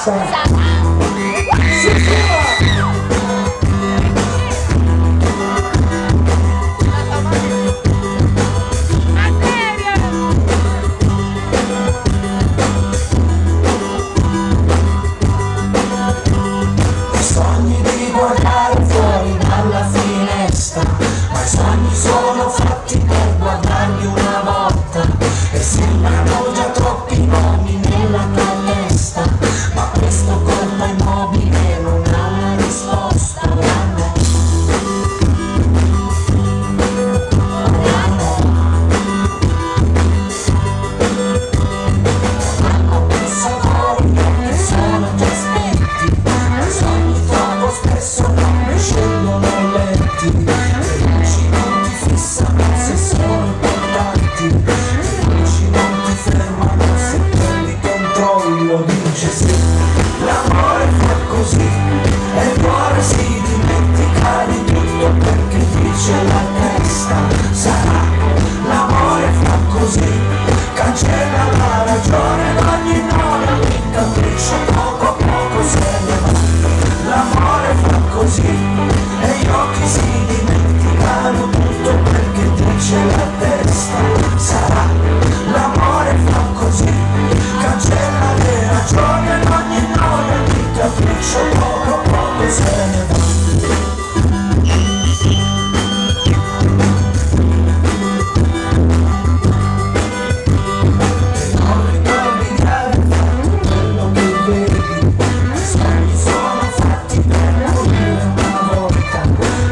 testa. Sogni di guardare fuori dalla finestra, ma i sogni sono fatti per guardarli una volta e sembrano già troppi nomi nella tua testa, ma questo colpo immobile non ha una risposta. Hanno pensatori che sono già spenti, ma i sogni troppo spesso non mi scendono lenti. Le luci non ti fissano se sono importanti, le luci non ti fermano se prendi controllo. Dice sì, l'amore fa così e il cuore si dimentica di tutto perché dice la testa. Sarà, l'amore fa così, cancella la ragione d'ogni noia, ogni capriccio poco a poco se ne va. L'amore fa così e gli occhi si dimenticano tutto perché dice la testa. Sarà, l'amore fa così, cancella le ragioni ed ogni noia, ogni capriccio poco a poco se ne va. E non ricordi di aver fatto quello che vedi, i sogni sono fatti per morire una volta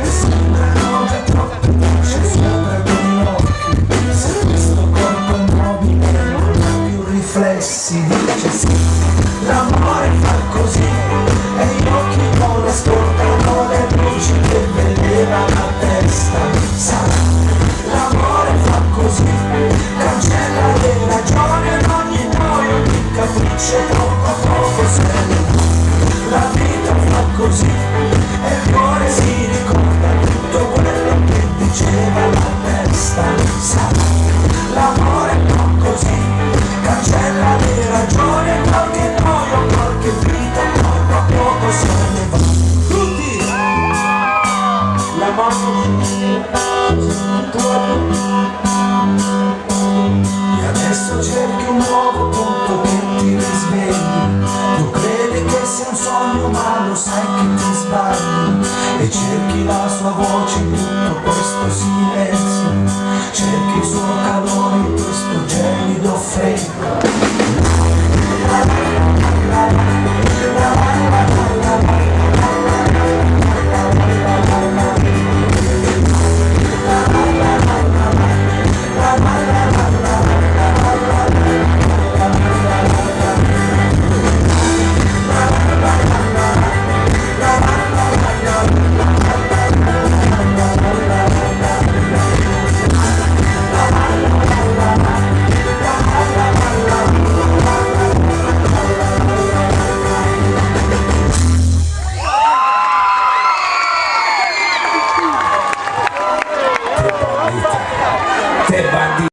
e sembrano già troppi, c'è sopra i tuoi occhi. Se questo corpo è mobile non ha più riflessi, dice sì.